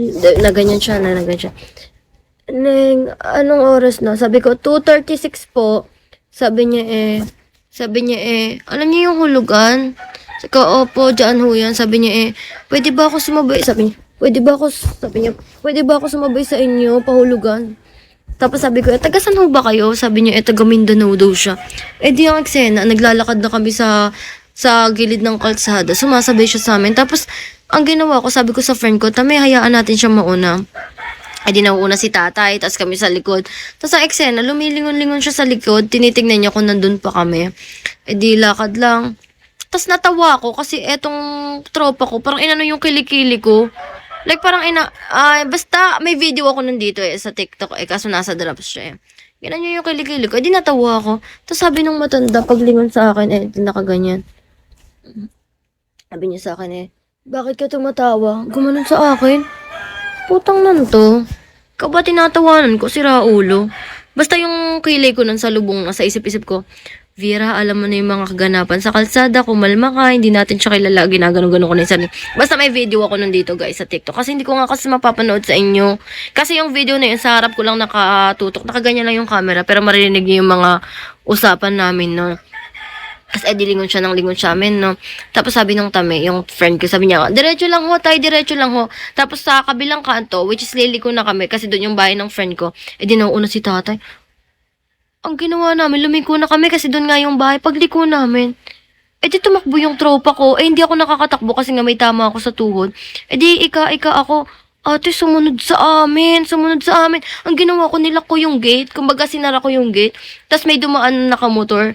Na ganyan siya, na ganyan siya. Neng, anong oras na? Sabi ko, 2:36 po. Sabi niya alam niyo yung hulugan? Saka, opo, dyan ho yan. Sabi niya pwede ba ako sumabay? Pwede ba ako sumabay sa inyo, pahulugan? Tapos sabi ko, taga saan ho ba kayo? Sabi niya, taga Mindanao daw siya. Di ang eksena, naglalakad na kami sa gilid ng kalsada. Sumasabay siya sa amin. Tapos, ang ginawa ko, sabi ko sa friend ko, tami, hayaan natin siya mauna. Di nauuna si tatay, tapos kami sa likod. Tapos ang eksena, lumilingon-lingon siya sa likod, tinitingnan niya kung nandun pa kami. Di lakad lang. Tapos natawa ko kasi etong tropa ko, parang inano yung kilikili ko. Like parang basta may video ako nandito sa TikTok kaso nasa drops siya Ganun yung kilikili ko. Di natawa ako. Tapos sabi nung matanda, paglingon sa akin, di nakaganyan. Sabi niya sa akin bakit ka tumatawa? Gumanon sa akin. Putang nan to. Ikaw ba tinatawanan ko, sira ulo? Basta yung kilay ko nun sa lubong sa isip-isip ko, Vera, alam mo na yung mga kaganapan sa kalsada, kumalma ka, hindi natin siya kilala, ginagano-gano ko na yung sarili. Basta may video ako nandito guys sa TikTok, kasi hindi ko nga kasi mapapanood sa inyo. Kasi yung video na yun, sa harap ko lang nakatutok, nakaganyan lang yung camera, pero marinig niyo yung mga usapan namin, no? Kasi lingon siya ng lingon sa amin, no? Tapos sabi nung tame, yung friend ko, sabi niya, diretso lang ho, tayo, diretso lang ho. Tapos sa kabilang kanto, which is liliko na kami, kasi doon yung bahay ng friend ko, di nauuna si tatay. Ang ginawa namin, lumiko na kami kasi doon nga yung bahay. Pagliko namin, di tumakbo yung tropa ko. Hindi ako nakakatakbo kasi nga may tama ako sa tuhod. Di ika ako, ate, sumunod sa amin. Ang ginawa ko, nilak ko yung gate. Kumbaga, sinara ko yung gate. Tapos may dumaan na nakamotor.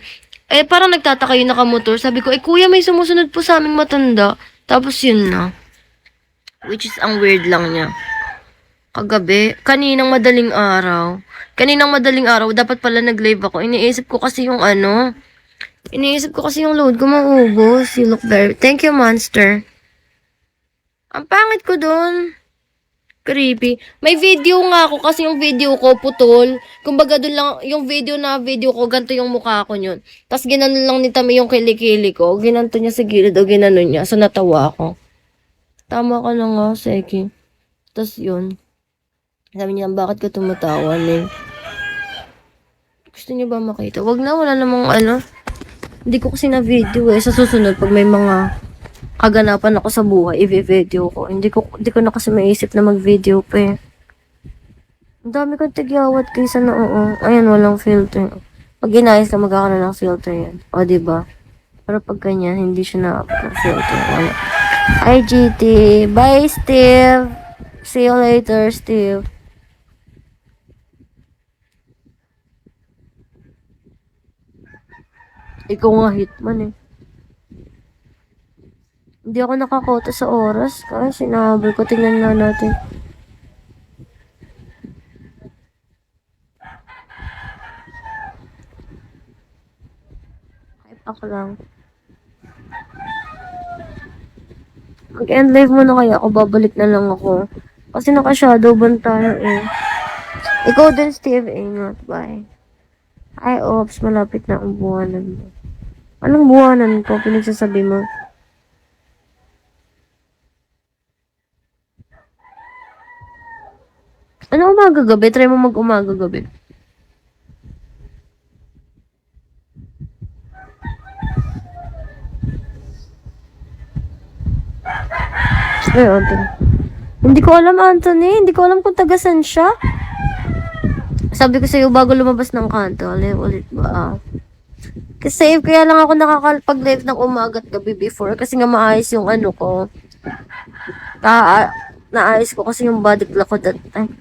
Parang nagtataka yung nakamotor. Sabi ko, kuya, may sumusunod po sa aming matanda. Tapos yun na. Which is, ang weird lang niya. Kagabi, kaninang madaling araw, dapat pala nag-live ako. Iniisip ko kasi yung load ko maubos. You look very, thank you, Monster. Ang pangit ko dun. Creepy. May video nga ako kasi yung video ko putol. Kumbaga dun lang, yung video ko, ganito yung mukha ko yun. Tapos ginanon lang ni Tami yung kilikili ko. Ginanto niya sa gilid o ginanon niya. So natawa ako. Tama ka na nga, Seki. Tapos yun. Sabi niya, bakit ka tumatawa, Neng? Gusto niyo ba makita? Wag na, wala namang Hindi ko kasi na video Sa susunod, pag may mga kaganapan ako sa buhay, i-video ko. Hindi ko na kasi maisip na mag-video pa Ang dami kong tigyawat kaysa na Ayan, walang filter. Pag inayos ka, magkakaroon ng filter yan. O, diba? Pero pag ganyan, hindi siya na-filter. Wala. IGT. Bye, Steve. See you later, Steve. Ikaw nga hitman Hindi ako nakakota sa oras. Kaya sinabol ko. Tingnan nga natin. Hype ako lang. Mag-end live muna kaya ako. Babalik na lang ako. Kasi naka-shadow ban tayo Ikaw din, Steve. Ingat. Bye. Ay, oops. Malapit na ang buwanan mo. Anong buwanan ko? Pinagsasabi mo? Ano umaga-gabi? Try mo mag-umaga-gabi. Anthony. Hindi ko alam, Anthony. Hindi ko alam kung taga-san siya. Sabi ko sa'yo, bago lumabas ng kanto, ulit ba? Kasi kaya lang ako nakakapag-live ng umaga at gabi before. Kasi nga maayos yung ko. Naayos ko kasi yung body clock ko that time.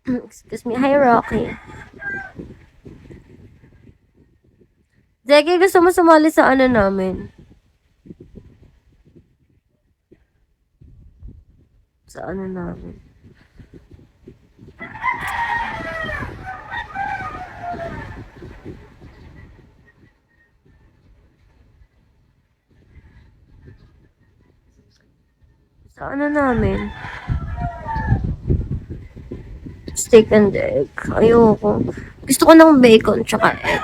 Excuse me. Hi, Rocky. Jackie, gusto mo sumali sa namin? Sa namin? Sa namin? Steak and egg. Ayoko. Gusto ko ng bacon tsaka egg.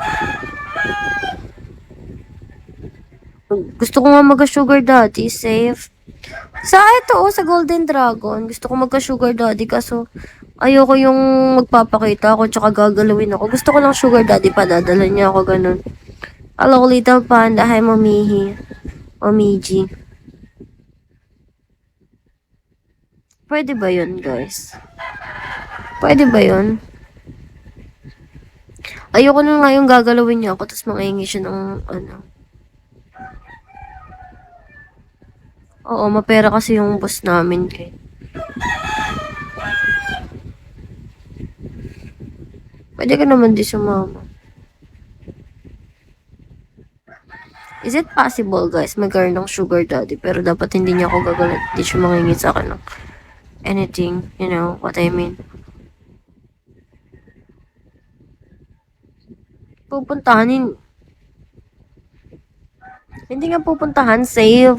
Gusto ko nga magka-sugar daddy, safe. Sa ito, sa Golden Dragon, gusto ko magka-sugar daddy kaso ayoko yung magpapakita ako tsaka gagalawin ako. Gusto ko lang sugar daddy pa, dadala niya ako ganun. Hello, little panda. Hi, Mamihi. Mamiji. Pwede ba yun, guys? Pwede ba yun? Ayoko na nga yung gagalawin niya ako tapos mangingi siya ng ano. Oo, mapera kasi yung boss namin eh. Pwede ka naman di sumama. Is it possible, guys, magkaroon ng sugar daddy pero dapat hindi niya ako gagalit. Hindi siya mangingi sa akin ng anything, you know what I mean. Pupuntahanin. Hindi nga pupuntahan, save.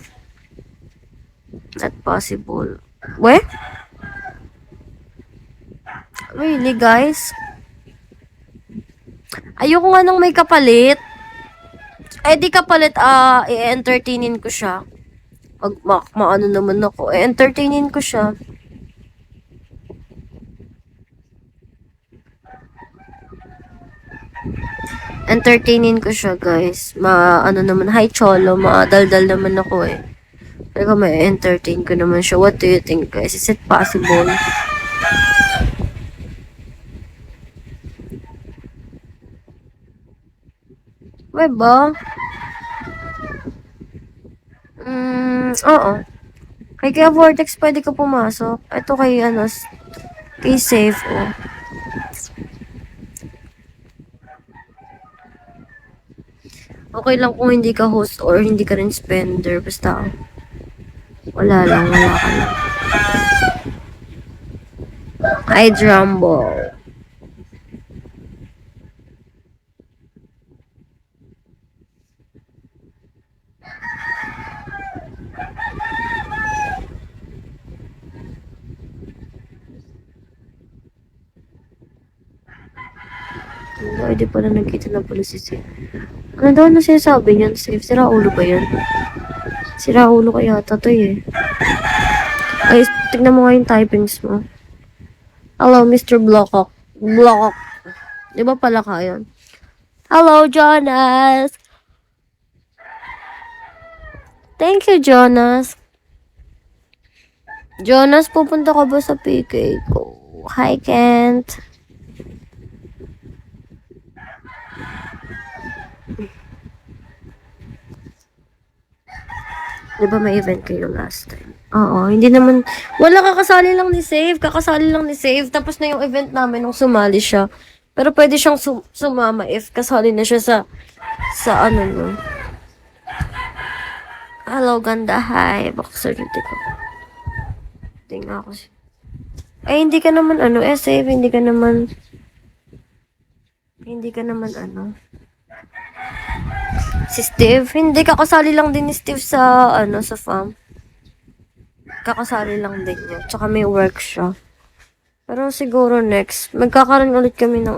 Not possible. We? Really, guys? Ayoko nga nang may kapalit. Eh, di kapalit, i-entertainin ko siya. Maano naman ako. I-entertainin ko siya. Entertainin ko siya, guys. Ano naman, hi cholo, madaldal naman ako eh. Pero may entertain ko naman siya. What do you think, guys? Is it possible? May ba? Oo. Kaya Vortex, pwede ka pumasok. Ito kay, kay Safe, oh. Okay lang kung hindi ka host or hindi ka rin spender. Basta, wala ka lang. Hi, Drumbo. Hindi pala nagkita na pala si Safe. Ano daw na sinasabi niyan, Safe? Sira ulo ba yan? Sira ulo kaya to eh. Ay, tignan mo nga yung typings mo. Hello, Mr. Blockok. Blockok. Di ba pala ka yun? Hello, Jonas! Thank you, Jonas. Jonas, pupunta ka ba sa PK ko? Hi, Kent. Di ba may event kayo last time? Oo, hindi naman, wala kakasali lang ni Save, kakasali lang ni Save, tapos na yung event namin nung sumali siya. Pero pwede siyang sumama if kasali na siya sa ano no. Hello, ganda, hi, boxer dito ko. Tingnan ako siya. Ay, hindi ka naman Save, hindi ka naman si Steve, hindi kakasali lang din ni Steve sa sa farm. Kakasali lang din niya. Tsaka may work siya. Pero siguro next, magkakaroon ulit kami ng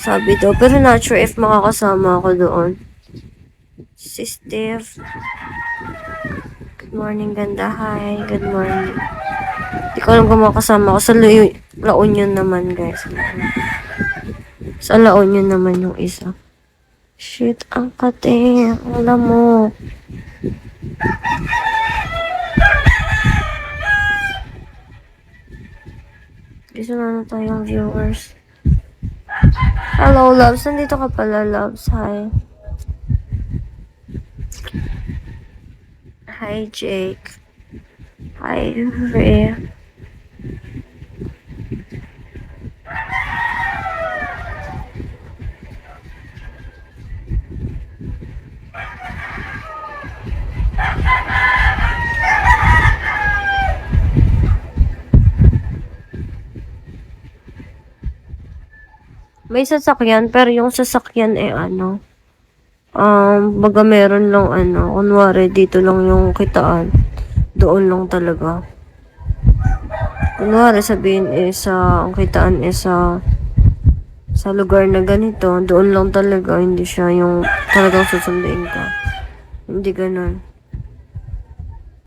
sabi daw. Pero not sure if makakasama ako doon. Si Steve. Good morning, ganda. Hi, good morning. Hindi ko alam kung makakasama ako. Sa La Union naman, guys. Sa La Union naman yung isa. Shit, ang kate. Alam mo. Isa na tayong viewers. Hello, loves. Nandito ka pala, loves. Hi. Hi, Jake. Hi, Rhea. May sasakyan, pero yung sasakyan baga meron lang kunwari dito lang yung kitaan. Doon lang talaga. Kunwari sabihin ang kitaan sa lugar na ganito, doon lang talaga, hindi siya yung talagang susunduin ka. Hindi ganun.